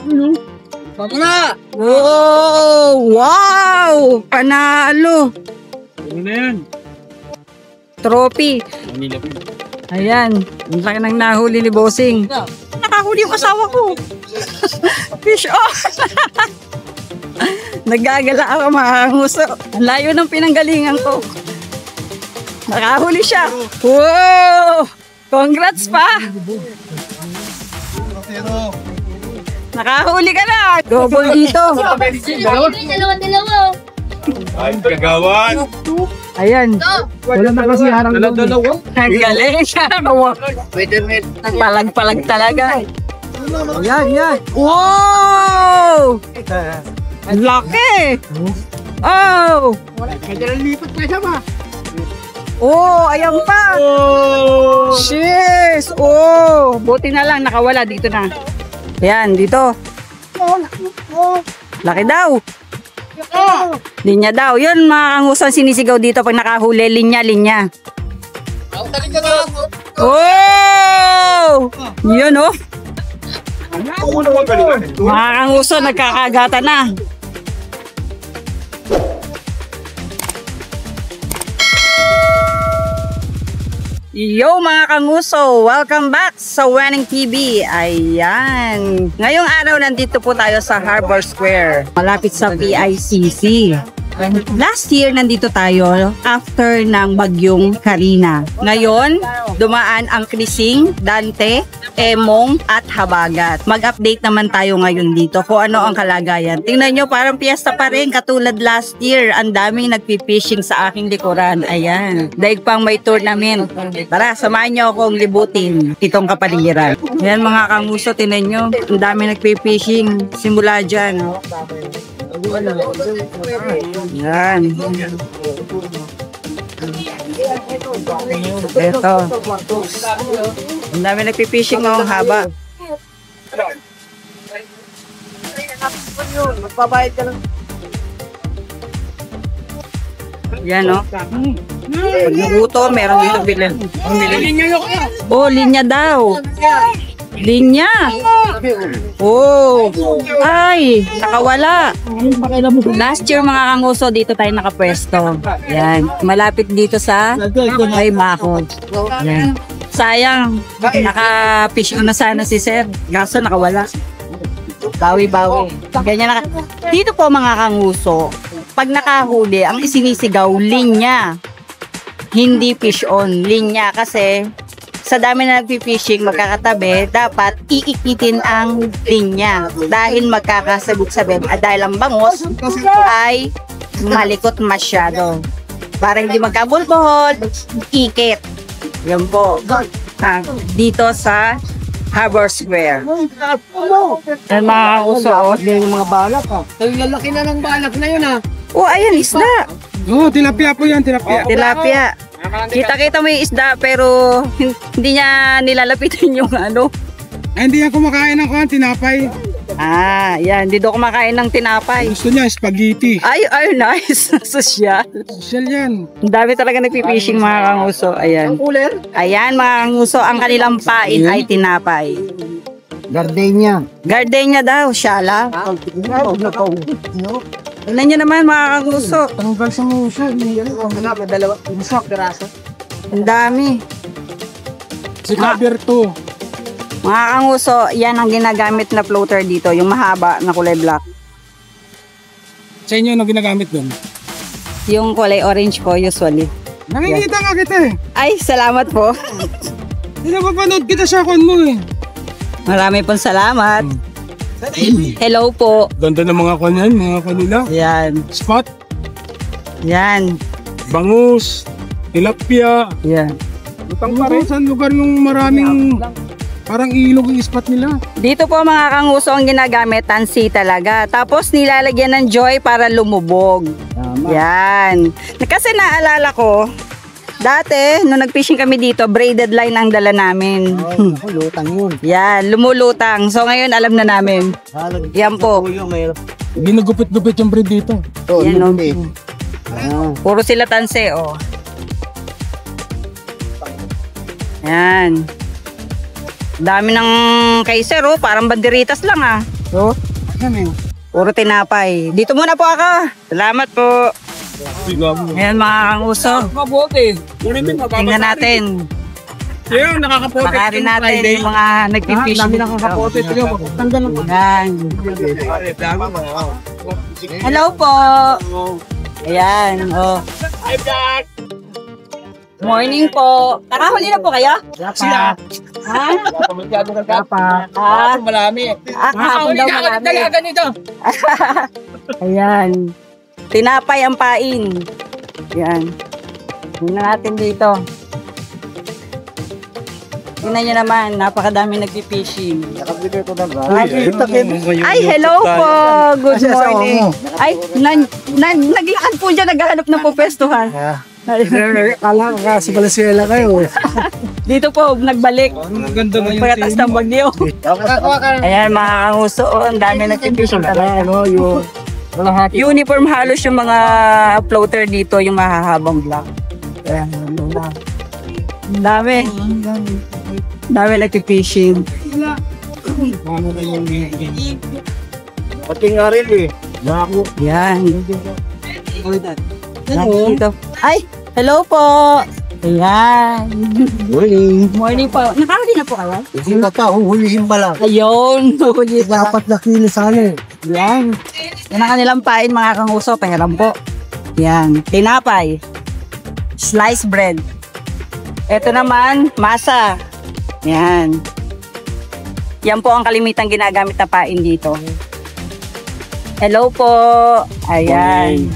Tama na! Oh, wow! Panalo! Ano na yan? Trophy. Ayan. Ang laki ng nahuli ni Bossing. Nakahuli yung asawa ko. Fish off! Nagagala ako mga kanguso. Ang layo ng pinanggalingan ko. Nakahuli siya. Wow! Congrats pa! Nakahuli ka na! Double dito. Dalawa. Ay, kagawan! Ayan. Wala na kasi harang dalawa. Ang galing. Palag-palag talaga. Yan. Wow! Ang laki! Oh! Lipat pa siya ba? Oh, ayan pa! Cheers! Oh! Buti na lang, nakawala. Dito na. Ayan, dito. Laki daw. Linya daw. Yun, mga kangusan sinisigaw dito pag nakahuli. Linya. Oh! Yun, oh. Mga kangusan, nagkakagata na. Yo mga kanguso, welcome back sa Wenning TV. Ayan. Ngayong araw nandito po tayo sa Harbor Square, malapit sa PICC. Last year nandito tayo after ng bagyong Karina. Ngayon, dumaan ang Krising, Dante, Emong at Habagat. Mag-update naman tayo ngayon dito kung ano ang kalagayan. Tingnan nyo, parang piyesta pa rin katulad last year. Ang daming nagpipishing sa aking likuran. Ayan. Daig pang may tournament. Tara, samahan nyo akong libutin itong kapaligiran. Ayan mga kanguso, tingnan nyo. Ang daming nagpipishing simula dyan. Yan. Ito. Ang dami nagpipishing ng haba. Magbabayad ka lang. Yan, no? Pag naguto, meron dito bilhin. Oh, linya daw. Linya. Oh. Ay, nakawala. Last year mga kanguso, dito tayo nakapwesto. Yan. Malapit dito sa may bakod. Yan. Sayang, naka-fish on na sana si Sir. Kaso nakawala. Bawi-bawi. Ganyan naka. Dito po mga kanguso, pag nakahuli, ang isinisigaw, linya. Hindi fish on. Linya kasi sa dami na nagpipishing magkakatabi, dapat iikitin ang linya dahil magkakasabit-sabit at dahil ang bangus ay malikot masyado. Para hindi magkabulbol, ikit. Yan po. Dito sa Harbor Square. Yan mga uso. Yung mga balak ha. Ang lalaki na ng balak na yun ha. Oh, ayan, isda. Oo, tilapia po yan, tilapia. Tilapia. Kita-kita mo yung isda pero hindi niya nilalapitan yung ano. Ay, hindi yan kumakain ng tinapay. Ah, yan. Hindi daw kumakain ng tinapay. Gusto niya, spaghetti. Ay, nice. Social. Social yan. Ang dami talaga nagpipishing mga kanguso. Ayan. Ayan mga kanguso, ang kanilang pain ay tinapay. Gardenia. Gardenia daw, syala. Tignan nyo naman mga kanguso. Tanggal sa muso. Dalawa. Musak, piraso. Ang dami. Si Caberto. Mga kanguso, yan ang ginagamit na floater dito. Yung mahaba na kulay black. Sa inyo, ano ginagamit doon? Yung kulay orange po usually. Nakikita nga kita eh. Ay, salamat po. Pinapapanood kita sa akon mo eh. Marami pong salamat. Hello po. Ganda ng mga kanyan, mga kanila. Yan. Spot, Yan. bangus, tilapia. Yan. Lutang pa rin sa lugar yung maraming parang ilog yung spot nila. Dito po mga kanguso ang ginagamit, tansi talaga. Tapos nilalagyan ng joy para lumubog. Yan. Kasi naalala ko, dati, nung nag-fishing kami dito, braided line ang dala namin. Lutang yun. Yan, lumulutang. So ngayon alam na namin. Yan po. Ginagupit-gupit yung breed dito. Yan, puro sila tanse, oh. Yan. Dami ng kaiser, oh. Parang banderitas lang, ah. Oh, puro tinapay. Dito muna po ako. Salamat po. Ayan mga kanguso. Tingnan natin. Yung nakakapote. Makarin natin yung mga nagpipish. Dami nakakapote. Ayan. Hello po. Ayan. Oh. Morning po. Nakahuli na po kayo? Sila. Ha? Marami. Kahapon daw marami. Dalaga nito. Ayan. Tinapay ang pain. Ayan. Tingnan natin dito. Tingnan nyo naman, napakadami nagpipishing. Ay, hello po. Good morning. Ay, naglakad po dyan, naghahanap ng pupestuhan. Kala ka si Valenzuela kayo. Dito po, nagbalik. Ganda ngayon. Pagkatas ng bagyo. Ayan, mga kanguso, ang dami nagpipishing talaga. Uniform halos yung mga floater dito, yung mahahabang block. Ayan, ang dami. Dami nagpipishing. Pati nga rin eh. Naku. Yan. Dito. Ay, hello po. Ayan. Morning. Morning po. Nakahuli na po kayo? Hindi pa pa, huhulihin pa lang. Ayun. Huli pa. 4 na kilo sana eh. Yan. Yan ang kanilang pain mga kanguso. Pahiram po. Yan. Tinapay. Sliced bread. Ito naman, masa. Yan. Yan po ang kalimitang ginagamit na pain dito. Hello po. Ayan.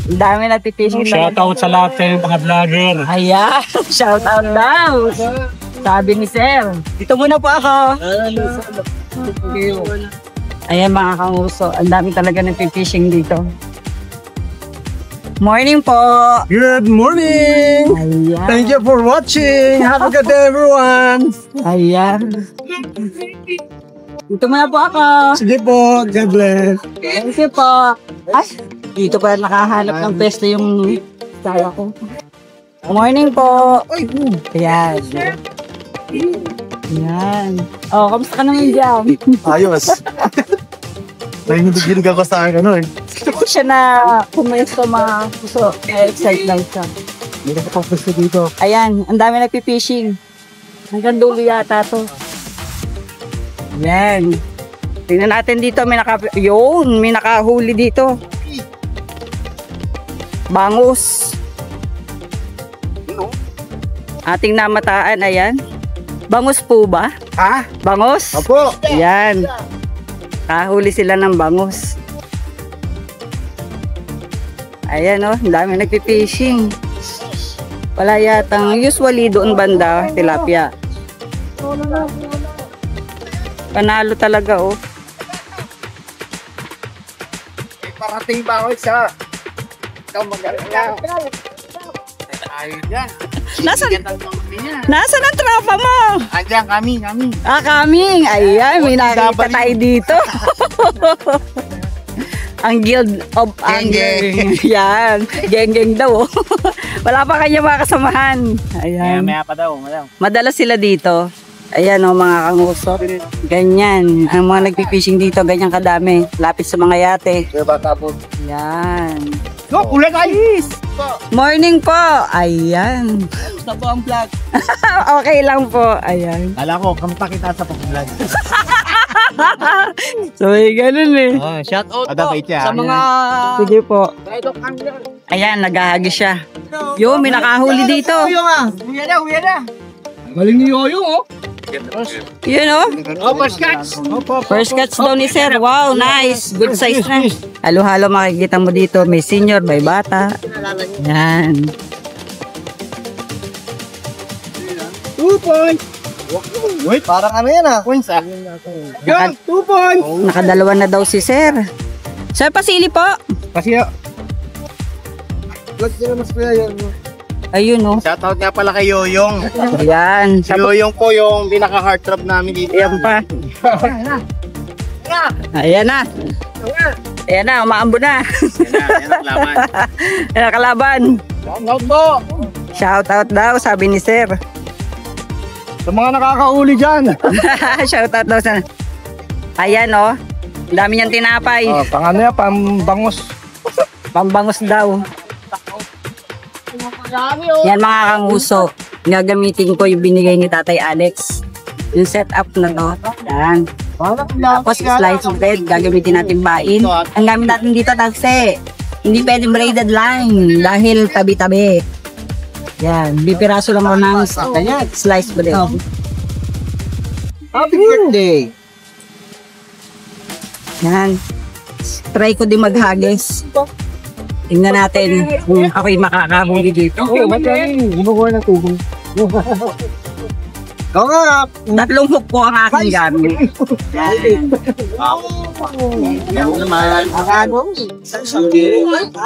Ang dami nagpipishing. Shoutout sa lahat ng mga vlogger. Ayan. Shoutout daw. Sabi ni Sir. Dito muna po ako. Ayan mga kanguso. Ang dami talaga nagpipishing dito. Morning po. Good morning. Ayan. Thank you for watching. Have a good day everyone. Ayan. Dito muna po ako. Sige po. God bless. Thank you po. Ay, dito pa nakahanap ng pesto yung tala ko. Morning po. Ayan. Ayan. Oh, kamusta ka naman dyan? Ayos. Nahihilig ako sa akin ano eh. Gusto ko siya na pumesto mga puso. Excited lang siya. Hindi ka pa gusto dito. Ayan, ang dami nagpipishing. Hanggang dulo yata to. Ayan. Tingnan natin dito, may nakahuli dito. Bangus. Ating namataan, ayan. Bangus po ba? Ha? Bangus? Opo. Ayan. Kahuli sila ng bangus. Ayan o, ang dami nagpipishing. Wala yatang usually doon banda, tilapia. Panalo talaga oh. Parating ba ako sa ikaw magaling. Ayun yan. Nasaan ang tropa mo? Andiyan kami. Ah, kaming. Ayan, may nakita tayo dito. Ang Guild of Angling. Yan. Geng-geng daw. Wala pa kanya mga kasamahan. Ayan. Maya pa daw, madam. Madalas sila dito. Ayan o mga kanguso. Ganyan. Ang mga nagpipishing dito, ganyan kadami. Lapit sa mga yate. Yan. Go, ulan guys. Morning po. Ayan. Gusto po ang vlog. Okay lang po. Ayan. Kala ko, kamusta kita sa pag-vlog? So, ganun eh. Oh, shout out Ada po kay Tia. sa mga Sige po. Ayan, naghahagi siya. Yo, may nakahuli dito. Huya na. Galing ni Yoyo oh. Yun o. Oh, first catch. First catch daw ni Sir. Wow, nice. Good size na. Halo-halo makikita mo dito. May senior, may bata. Yan. 2 points. Wait, parang ano yan ah. Points ah. Yan, 2 points. Nakadalawa na daw si Sir. Sir, pasili po. Kasi vlog sila mas kuya yun. Ayun o. Shoutout nga pala kay Yoyong. Ayan. Si Yoyong po yung pinaka-heartthrob namin dito. Ayan pa. Ayan na. Ayan na, umaambo na. Yan ang laban. Ayan ang kalaban. Shoutout po. Shout out daw, sabi ni Sir. Sa mga nakakauli dyan. Shout out daw sa... Ayan o. Ang dami niyang tinapay. Oh, pang ano yan, pambangos. Pambangos daw. Yan mga kanguso. Gagamitin ko yung binigay ni Tatay Alex. Yung setup na to. Yan. Tapos slice of bread. Gagamitin natin bain. Ang gamit natin dito taksi. Hindi pwedeng braided line. Dahil tabi-tabi. Yan. Bipiraso lang ako ng slice bread. Happy birthday! Yan. Try ko din maghagis. Tingnan natin kung ako'y makakahuli dito. Oo, ba't yan? Gumagawa ng tubong. Oo nga! 3 hook po ang aking gamit.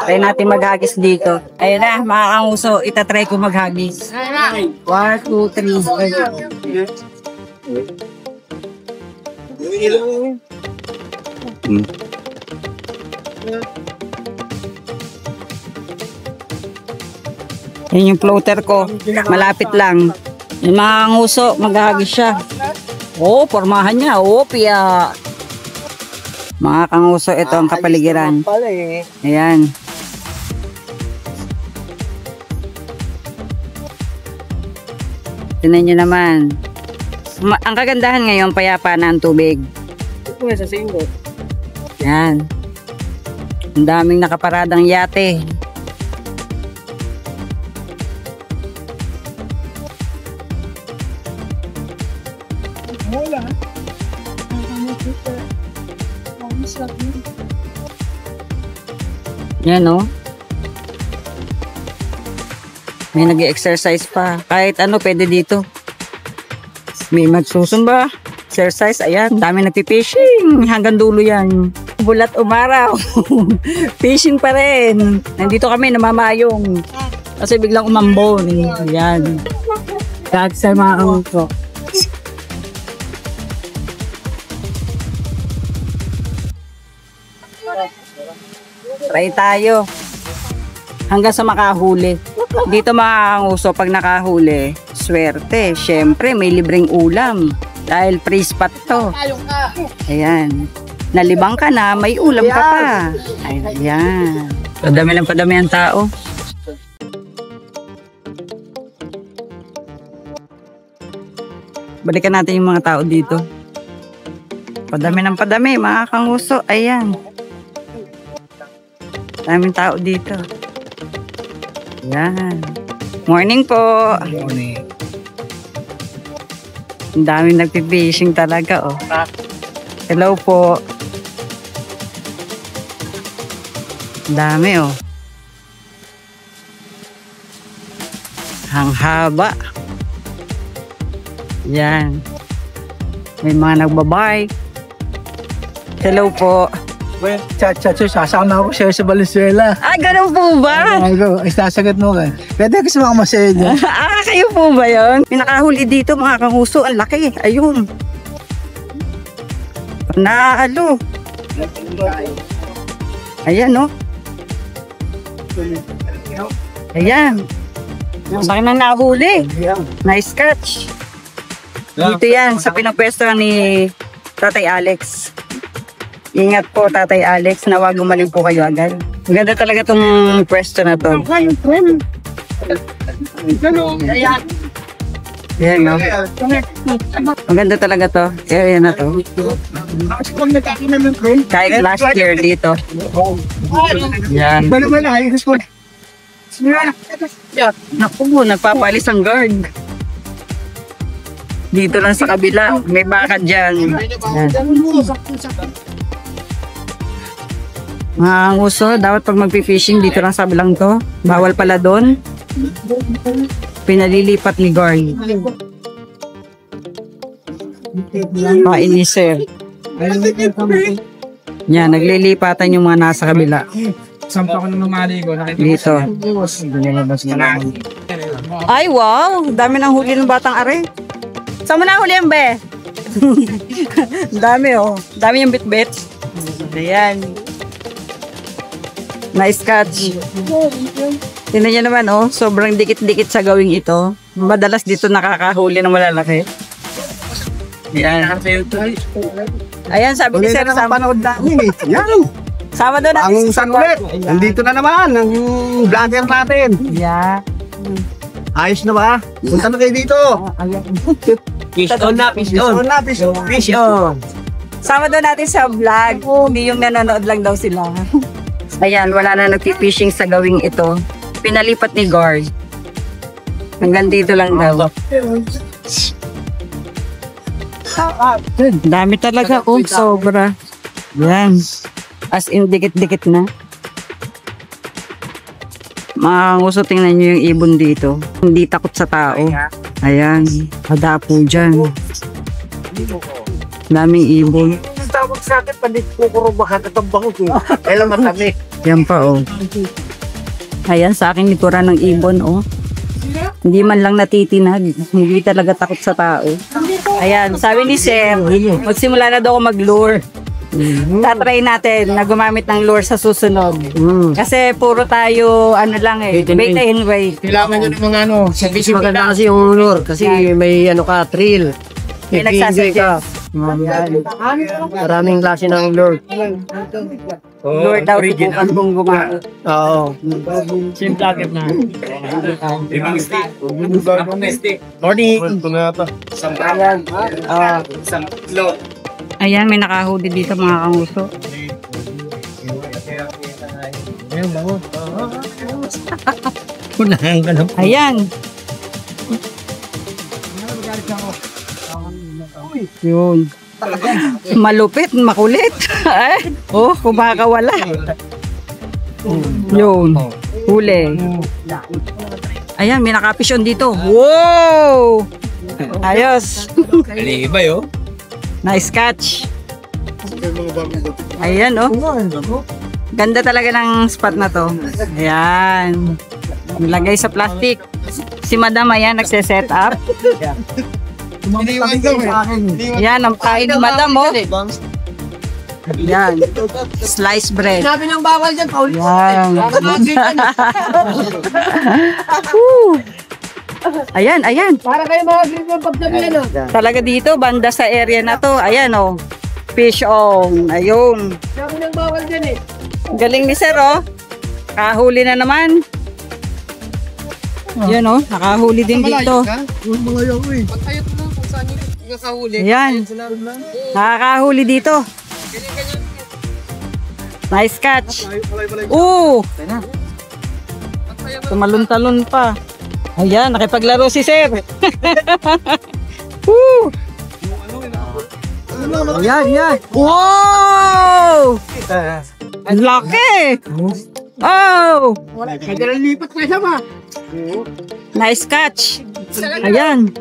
Try natin maghagis dito. Ayun na, mga kanguso, itatry ko maghagis. 1, 2, 3. Yan yung floater ko. Malapit lang. Yung mga nguso, maghahagis siya. Oh, pormahan niya. Oh, piya. Mga kanguso, ito ang kapaligiran. Ayan. Tignan nyo naman. Ang kagandahan ngayon, payapa na ang tubig. Ayan. Ang daming nakaparadang yate. Yan o. May nag-exercise pa. Kahit ano pwede dito. May magsusumba. Exercise. Ayan. Dami nagpipishing. Hanggang dulo yan. Bulat umaraw. Fishing pa rin. Nandito kami namamayong. Kasi biglang umambon. Ayan. Kahit sa mga kamukso. Try tayo. Hanggang sa makahuli. Dito mga kanguso, pag nakahuli, swerte. Siyempre, may libreng ulam. Dahil free spot to. Ayan. Nalibang ka na, may ulam ka pa. Ayan. Padami lang padami ang tao. Balikan natin yung mga tao dito. Padami ng padami, mga kanguso. Ayan. Daming tao dito. Yan. Morning po. Morning. Ang daming nagpipishing talaga, oh. Hello po. Ang dami, oh. Ang haba. Yan. May mga nagbabike. Hello po. Well, sasama ako siya sa Valenzuela. Ah, ganun po ba? Ay, sasagot mo ka. Pwede kasi mga masaya niya. Kayo po ba yun? May nakahuli dito, mga kanguso. Ang laki. Ayun. Naalo. Ayan, no? Ayan. Ang laki na nahuli. Nice catch. Dito yan, sa pinapwesto ni Tatay Alex. Ingat po, Tatay Alex, na wag gumaling po kayo agad. Maganda talaga tong pwesto na to. Yan, no? Maganda talaga to. Area na to. Kahit last year dito. Yan. Naku, nagpapalis ang guard. Dito lang sa kabila. May baka dyan. Yan. Mga nguso, dapat pag magpi-fishing dito lang sa bilang to. Bawal pala doon. Pinalilipat ni guard. Mga inisir. Yan, naglilipatan yung mga nasa kabila. Sampa ko na mamaligo. Dito. Ay, wow! Dami ng huli ng batang are. Saan mo na huli yan, be? Dami, oh. Dami yung bit-bit. Ayan. Nice catch. Tingnan niyo naman, oh. Sobrang dikit-dikit sa gawing ito. Madalas dito nakakahuli ng malalaki. Yan. Ayan, sabi ni Tuloy Sir na Sam. panood namin eh. Yan. Sama doon natin. Ang San ulit. Nandito na naman ang vlogger natin. Yeah. Ayos na ba? Punta na kayo dito. Fish on na, fish on. Fish on na, fish on. Fish on. Sama doon natin sa vlog. Hindi yung nanonood lang daw sila. Ayan, wala na nagpi-fishing sa gawing ito. Pinalipat ni guard. Hanggang dito lang daw. Dami talaga. Oh, sobra. Yan. As in, dikit-dikit na. Mga nguso, tingnan nyo yung ibon dito. Hindi takot sa tao. Ayan. Hadapo dyan. Daming ibon. Tawag sa akin, pandit kukuro baka katambang ko. Kailan matami. Yan pa, oh. Ayan, sa akin likuran ng ibon, oh. Hindi man lang natitinag. Hindi talaga takot sa tao. Ayan, sabi ni Sir, magsimula na daw ako mag-lure. Tatry natin na gumamit ng lure sa susunod. Kasi puro tayo, ano lang eh, bait and wait. Kailangan nyo ng mga ano, service maganda kasi yung lure. Kasi may ano ka, thrill. May nagsasuggest. Maraming klase ng lure. Lure daw, subukan kong gumamit. Oo. Simplakit na. Ibang stick. Abang stick. Morning. Ayan. Isang float. Ayan, may nakahuli dito mga kanguso. Unahan ka lang. Ayan. Yun. Malupit, makulit. Oh, kumakawala. Yun. Huli. Ayan, may nakapisyon dito. Wow! Ayos. Alibay oh. Nice catch. Ayan, oh. Ganda talaga ng spot na to. Ayan. Nilagay sa plastic. Si Madam, ayan, nagse-set up. Ayan, ang kain ni Madam, oh. Ayan. Sliced bread. Sabi ng bawal dyan, Paul. Ayan. Woo. Ayan, ayan. Para kayo mga green yung pagdabi yan. Talaga dito, banda sa area na to. Ayan, oh. Fish on. Ayun. Sabi ng bawal dyan eh. Galing ni Sir, oh. Kahuli na naman. Yan, oh. Nakahuli din dito. Mga yaw eh. Pagkayot mo lang kung saan yung nakahuli. Ayan. Nakakahuli dito. Nice catch. Oo. Tumalon-talon pa. Ayan, nakipaglaro si Sir. Woo! Ayan, yan. Wow! Ang laki! Oh! Kadalang lipat ka siya ba? Nice catch. Ayan.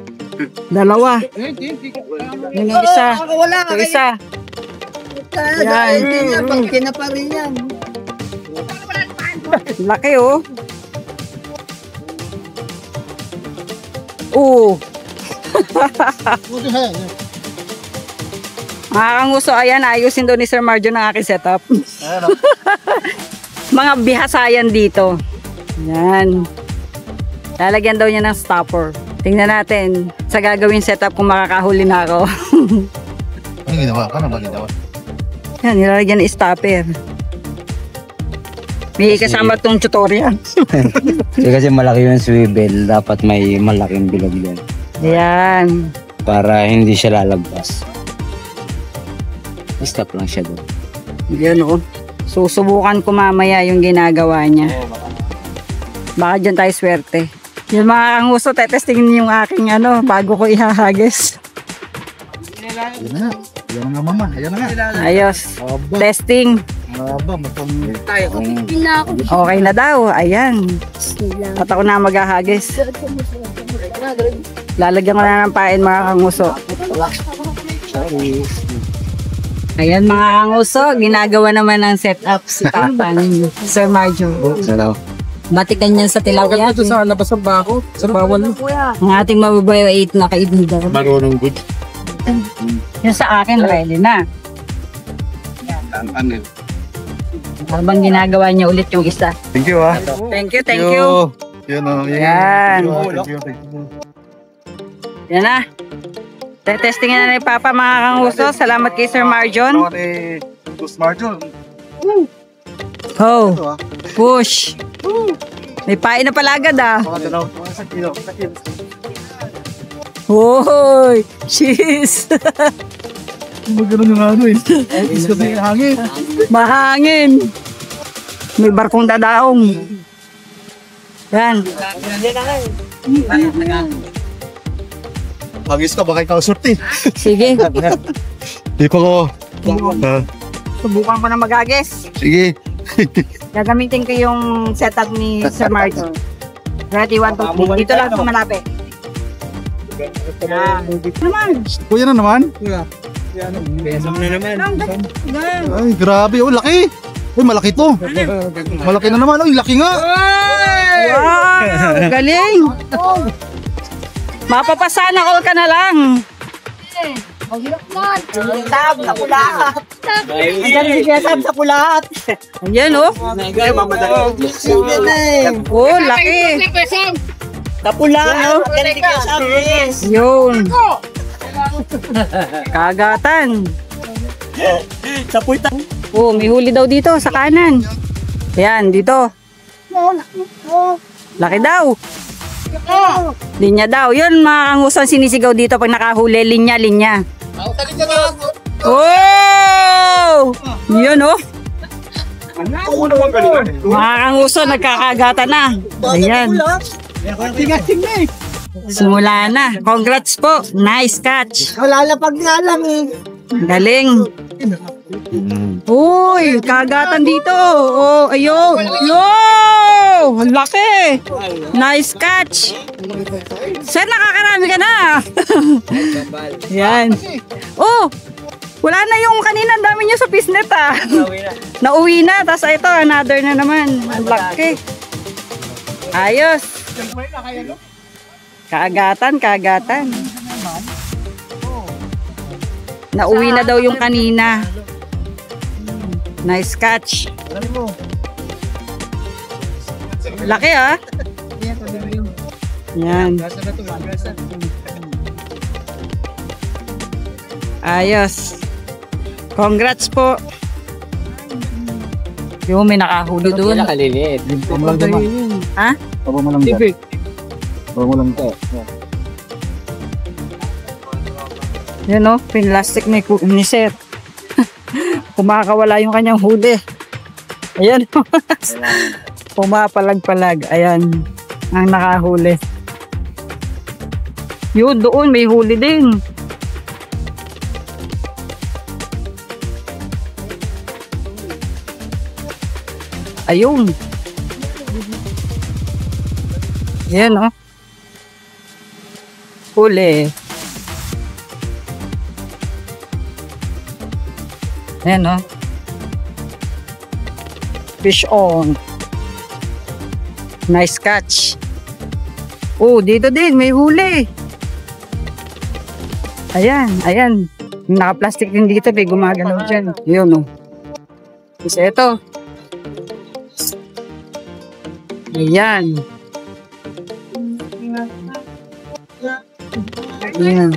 Dalawa. Yung isa. Yung isa. Ayan. Pag kinapa rin yan. Laki, oh. Oo. Mga kanguso, ayan, ayusin doon ni Sir Marjo ng aking setup. Mga bihasayan dito. Ayan. Lalagyan daw niya ng stopper. Tingnan natin sa gagawin setup kung makakahuli na ako. Ano ginawa? Paano ba ginawa? Yan, nilalagyan ng stopper. May kasama tong tutorial. Kasi malaki yung swivel, dapat may malaking bilog yan. Ayan. Para hindi siya lalabas. Stop lang siya doon. Yan, oh. Susubukan ko mamaya yung ginagawa niya. Baka dyan tayo swerte. Yung mga kanguso, tetestingin yung aking ano, bago ko ihahagis. Ayan na. Ayan na nga mama. Ayan na nga. Ayos. Testing. Aba, matang... Okay na daw. Ayan. At ako na maghahagis. Lalagyan ko na ng pain mga kanguso. Ayan mga kanguso, ginagawa naman ng setup si Papa ni Sir Marjo. Hello. Batikan niya sa tilapia. Ito sa labas ng bako. Sa bawal. Ang ating mababayait na kaibigan. Marunong good. Yung sa akin, ready na. Habang ginagawa niya ulit yung isa. Thank you ah. Thank you, thank you. Yan o. Yan. Thank you. Yan na. Testingin na ni Papa mga kanguso. Salamat kay Sir Marjon. Marjon. Oh, push. May pain na pala agad ah. Hoy, cheese. Magano'n yung ano eh. Isko na yung hangin. Mahangin. May barkong dadaong. Yan. Hagis ka, baka ikaw surti. Sige. Di pa ko. Subukan ko na mag-agis. Sige. Gagamitin ko yung setup ni Sir Martin. Ready, 1, 2, 3. Dito lang sa malapit. Naman. Kuya na naman. Ay, grabe. Oh, laki. Uy, malaki to. Malaki na naman. Uy, laki nga. Wow! Galing! Mapapasana all ka na lang. Tab sa pulat. Ayan si Tab sa pulat. Ayan oh. Oh, laki. Kapula no? Yun. Kagatan. Oh, may huli daw dito sa kanan. Ayan, dito. Laki daw. Linya daw. Yun, mga kanguso sinisigaw dito pag nakahuli. Linya, linya. Oh! Yun, oh. Mga kanguso, nagkakagatan na. Ayan. Simula na. Congrats po. Nice catch. Kalalapag nga lang eh. Galing. Uy, kagatan dito. Oh, ayun. Yo! Ang laki. Nice catch. Sir, nakakarami ka na. Yan. Oh, wala na yung kanina. Ang dami niya sa fishnet ah. Nauwi na. Tapos ito, another na naman. Ang laki. Ayos. Kagatan, kagatan. Nauwi na daw yung kanina. Nice catch. Laki ah. Yan. Ayos. Congrats po. Yung may nakahuli doon. Nakaliliit. Ha? Baba mo lang dyan. Baba mo lang dyan. Yan o, pinlastic ni Seth. Kumakawala yung kanyang huli. Ayan. Pumapalag-palag. Ayan. Ang nakahuli. Yun, doon may huli din. Ayun. Ayan o. Huli. Ayan o. Fish on. Nice catch. Oh, dito din. May huli. Ayan. Ayan. Naka-plastic din dito. May gumagalaw dyan. Yun o. Isa ito. Ayan. Ayan.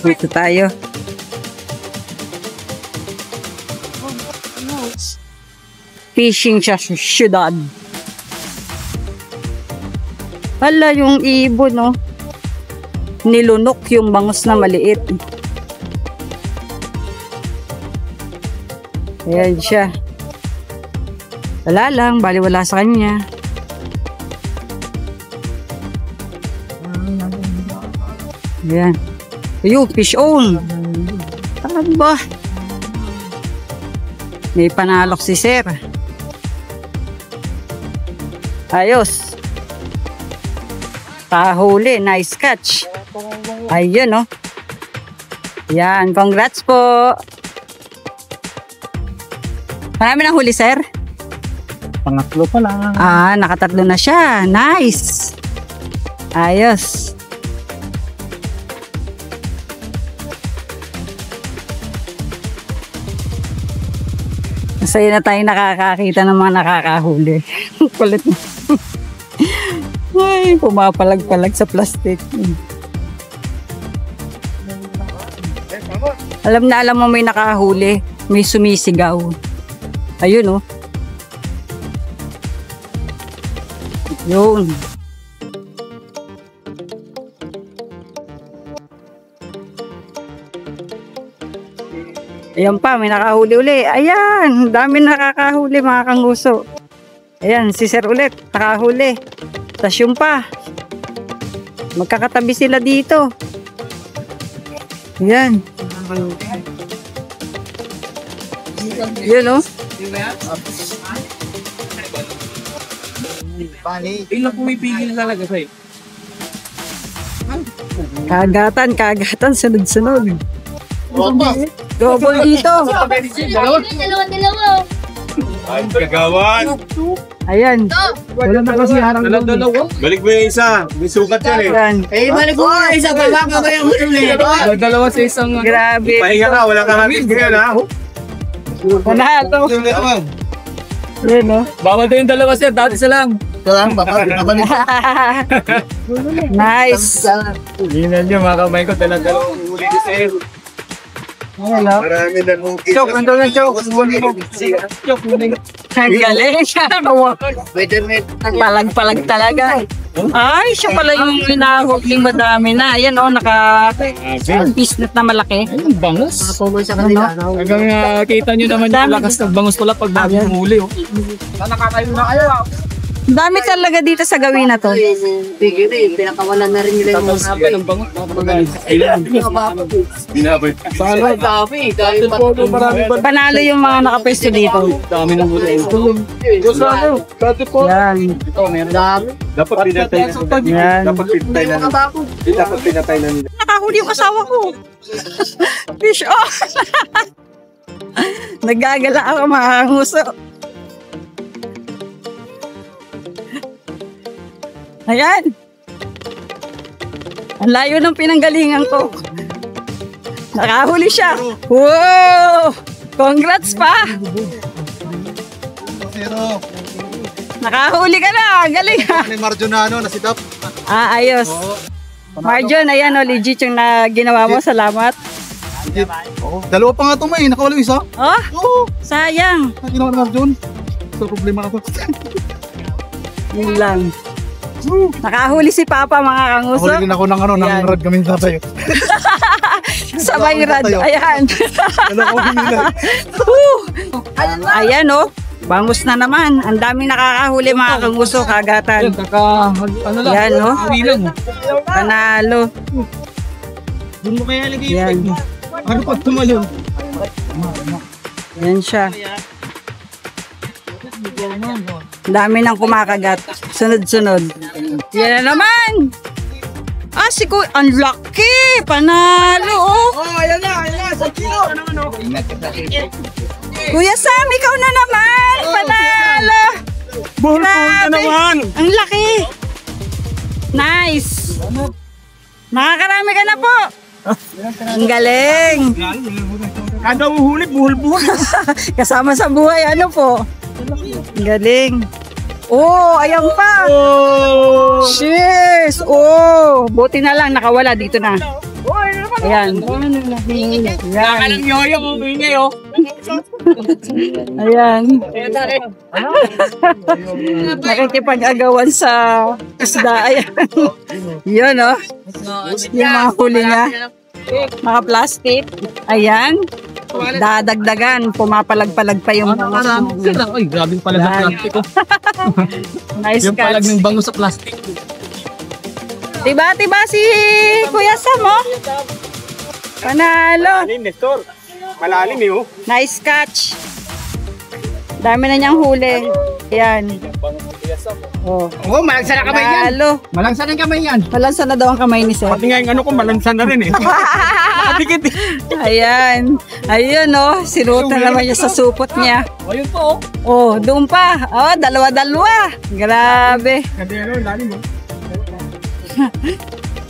Dito tayo. Fishing sa syudad. Hala, yung ibon, no? Nilunok yung bangus na maliit. Ayan siya. Wala lang, baliwala sa kanya. Ayan. Ayun, fish on. Ano ba? May panalok si Sir. Ayos. Tahuli, nice catch. Ayun, oh. Yan, congrats po. Marami ng huli, Sir? Pangatlo pa lang. Ah, nakatatlo na siya. Nice. Ayos. Masaya na tayo nakakakita ng mga nakakahuli. Kulit mo. Ay, pumapalag-palag sa plastic. Alam na alam mo may nakahuli. May sumisigaw. Ayun, oh. Yun. Ayan pa, may nakahuli uli. Ayan, dami nakakahuli mga kanguso. Ayan, si Sir ulit, nakahuli. Tas yung pa. Magkakatabi sila dito. Ayan. Yun, oh. Biglang pumipigil talaga sa'yo. Kagatan, sunod-sunod. Huwag ba? Double dito. Dalawa. Ay, kagawan. Ayan. Wala na kasi harang dalawa. Balik mo yung isa. May sukat yan eh. Ayan. Balik mo na isa pa baka ba yung huli? Dalawa sa isang... Grabe. Pahinga ka, wala kang hangin ngayon ha. Panalo. Ayan, oh. Bawal din yung dalawa sir, dati isa lang. Nice. Tingnan nyo mga kamay ko, dalawang huli ni sir. Hello. Marami na huli. Chok, nandun na chok. Chok, huli. Ang galing. Palag-palag talaga. Ay, siya pala yung hinahuling madami na. Ayan, oh, naka-pisnet na malaki. Ayun, bangus. Hanggang kita nyo naman yung lakas ng bangus pala pag bago huli. Nakakayo na kayo. Ang dami talaga dito sa gawin na to. Tigil eh, pinakawalan na rin nila yung Tapos ng bangus. Binabay. Ay, dami. Dahil Panalo yung mga nakapwesto dito. Dami ng huli. Yan. Ito, meron. Dapat pinatay na nila. Yan. Dapat pinatay na nila. Dapat pinatay na nila. Nakahuli yung asawa ko. Fish off. Nagagala ako mga nguso. Ayan. Ang layo ng pinanggalingan ko. Nakahuli siya. Wow! Congrats pa! Zero. Nakahuli ka na. Galing ha. Ni Marjonano na si Dap. Ayos. Marjon, ayan o, legit yung ginawa mo. Salamat. Dalawa pa nga ito may, nakawala yung isa. Oh, Oo. sayang. Ginawa ni Marjon. So problema ka to. Yun lang. Nakahuli si Papa mga kanguso. Huli din ako ng ano, ng Yan. rad kami sa tayo. Sabay rad. Tayo. Ayan. Wala ko hinila. Ayan o. Bangus na naman. Ang daming nakakahuli mga kanguso kagatan. Yan o. Panalo. Doon mo kaya lagay Yan. Ano pag tumalon? Yan siya. Ang dami nang kumakagat. Sunod-sunod. Yan na naman. Ah, si Kuya. Ang laki. Panalo oh. Oh, ayan na. Sa kilo. Kuya Sam, ikaw na naman. Panalo. Buhol Grabe. naman. Ang laki. Nice. Nakakarami ka na po. Ang galing. Kada uhuli, buhol-buhol. Kasama sa buhay, ano po? Ang galing. Oh, ayan pa. Oh. Cheers. Oh, buti na lang nakawala dito na. Ayan. Ayan. Yoyo, ingay oh. Ayan. Nakikipag-agawan sa isda. Ayan. Yun, oh. Yung mga huli niya. Mga plastic. Ayan. Dadagdagan. Pumapalag-palag pa yung bangus. Ay, grabing palag ng plastic oh. Nice Yung palag catch. ng bangus sa plastic. Tiba si Kuya Sam, oh. Panalo. Nestor. Malalim eh oh. Nice catch. Dami na niyang huli. Ayan. Oh. Oh, malangsa na kamay yan. Panalo. Malangsa na kamay yan. Malansa na daw ang kamay ni Sir. Pati nga yung ano ko, malangsa na rin eh. Nakadikit eh. Ayan. Ayun, oh. Sinuot na naman niya sa supot niya. Ayun po oh. Oh, doon pa. Oh, dalawa-dalawa. Grabe. Kasi ano, lalim oh.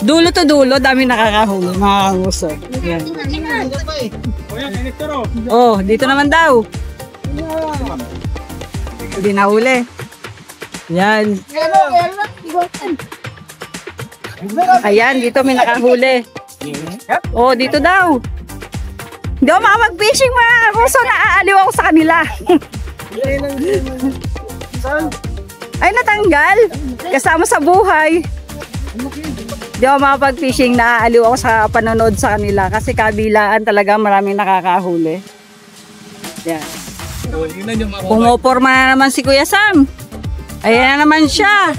Dulo to dulo, dami nakakahuli. Mga nguso. Ayan. Kuya, Nestor oh. Oh, dito naman daw. Hindi nahuli. Yan. Ayan, dito may nakahuli. Oh, dito daw. Hindi ako makapag-fishing mga karuso. Naaaliw ako sa kanila. Ay, natanggal. Kasama sa buhay. Hindi ako makapag-fishing. Naaaliw ako sa panonood sa kanila. Kasi kabilaan talaga maraming nakakahuli. Yan. Pumuporma na naman si Kuya Sam. Ayan na naman siya.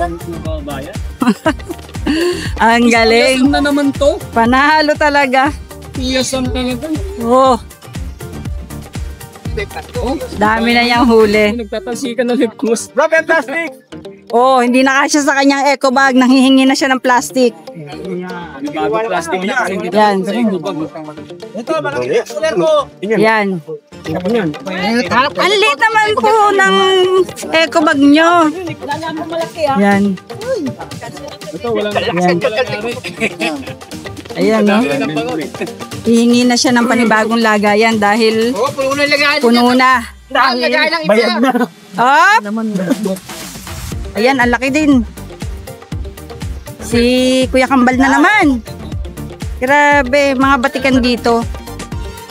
Ang galing. Na naman to. Panalo talaga. Iyasam talaga. Oh, dami na niyang huli. Nagtatansikan na lipos. Rock and plastic! Oh, hindi na kasya sa kanyang eco bag. Nanghihingi na siya ng plastic. Bago plastic niya. Yan. Ito, malaki uler ko. Yan. Ang liit naman po ng eco bag nyo. Yan. Ito, walang Yan. Ayan, no? Hihingi na siya ng panibagong lagayan dahil Puno na lagayan. puno na. Lagayan lang bayad na. Oh! Ayan, ang laki din. Si Kuya Kambal na naman. Grabe, mga batikan dito.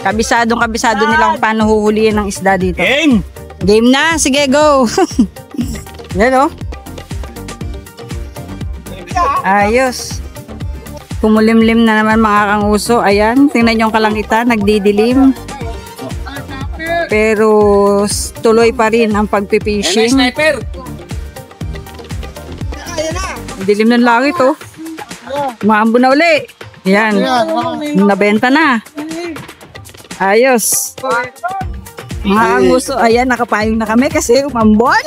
Kabisado nila kung paano huhulihin ng isda dito. Game! Game na, sige go. Yan, oh. Ayos. Kumulimlim na naman mga kanguso. Ayan, tingnan yung kalangitan, nagdidilim. Pero tuloy pa rin ang pagpipishing. Sniper! Dilim ng langit, oh. Maambo na uli. Yan. Nabenta na. Ayos. Mga kanguso, ayan, nakapayong na kami kasi umambon.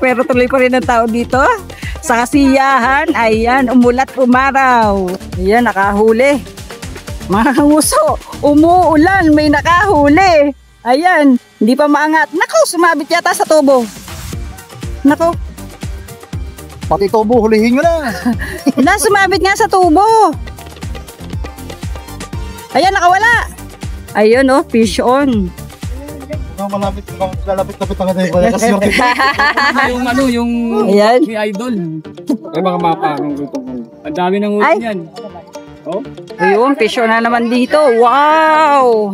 Pero tuloy pa rin ang tao dito. Sa kasiyahan, ayan, umulat umaraw. Ayan, nakahuli. Mga kanguso, umuulan, may nakahuli. Ayan, hindi pa maangat. Nako, sumabit yata sa tubo. Nako, Pati tubo, hulihin nyo na. sumabit nga sa tubo. Ayan, nakawala. Ayun, oh, fish on. Lalapit ang natin. Kasi yung ano, yung Ayan. ni Idol. Ay, mga mapa. Ang dami ng Ay. ulo yan. Oh? Ayun, fish on na naman dito. Wow!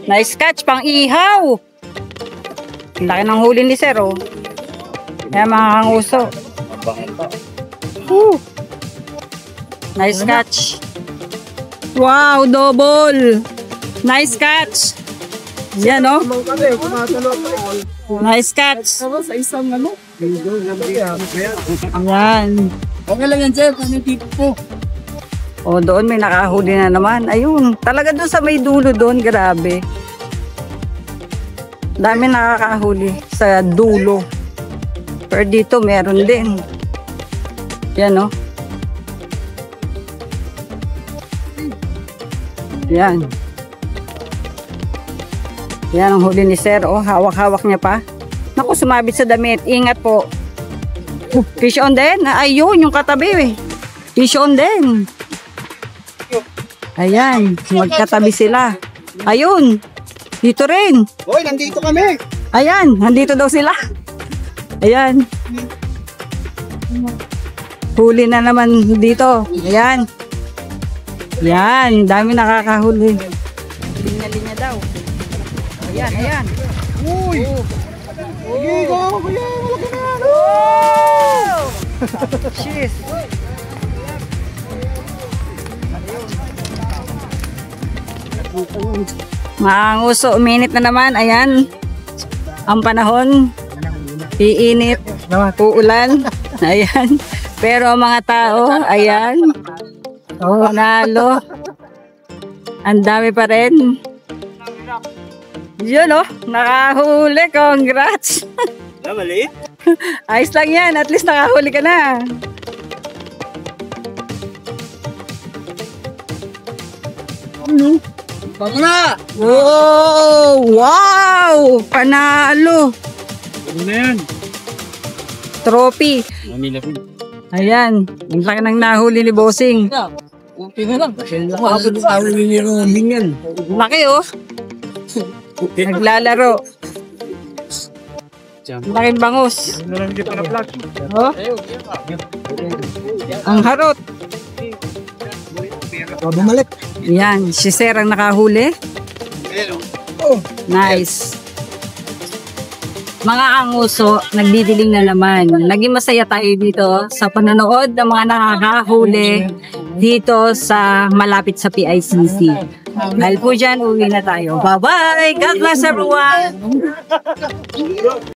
Nice catch, pang ihaw. Ang laki ng huli ni Sir, oh. Ayan, mga kanguso. Woo. Nice catch. Wow, double. Nice catch. Yan, oh. Nice catch. Sa isang ano? Ayan. Okay lang yan, Jeff. Ano yung tipo po? O, doon may nakahuli na naman. Ayun, talaga doon sa may dulo doon, grabe. Dami nakakahuli sa dulo. Pero dito meron din. Yan, oh. Yan. Yan ang huli ni Sir. Oh, hawak-hawak niya pa. Naku, sumabit sa damit. Ingat po. Fish on din. Ayun, yung katabi. Fish on din. Ayan, magkatabi sila. Ayun, dito rin. Hoy, nandito kami. Ayan, nandito daw sila. Ayan. Huli na naman dito. Ayan. Yan, dami nakakahuli. Linya-linya daw. Ayan, ayan. Uy! Uy! Oh! Cheers. Mga nguso, uminit na naman. Ayan. Ang panahon. Iinit. Uulan. Ayan. Pero ang mga tao, ayan. Oh, nalo. Ang dami pa rin. Yun, oh. Nakahuli. Congrats. Mali? Ayos lang yan. At least nakahuli ka na. Bago na! Oh, wow! Panalo. Ano na yan? Trophy. Manila po. Ayan. Ang laki ng nahuli ni Bossing. Okay na lang. Kasi nakakabot sa amin ni Robin yan. Laki, oh. Naglalaro. Laking bangus. Oh. Ang harot. Bumalik. Yan, si Sir ang nakahuli. Nice. Mga anguso, nagdidiling na naman. Naging masaya tayo dito sa panonood ng mga nakakahuli dito sa malapit sa PICC. Dahil po dyan, uwi na tayo. Bye-bye! God bless everyone!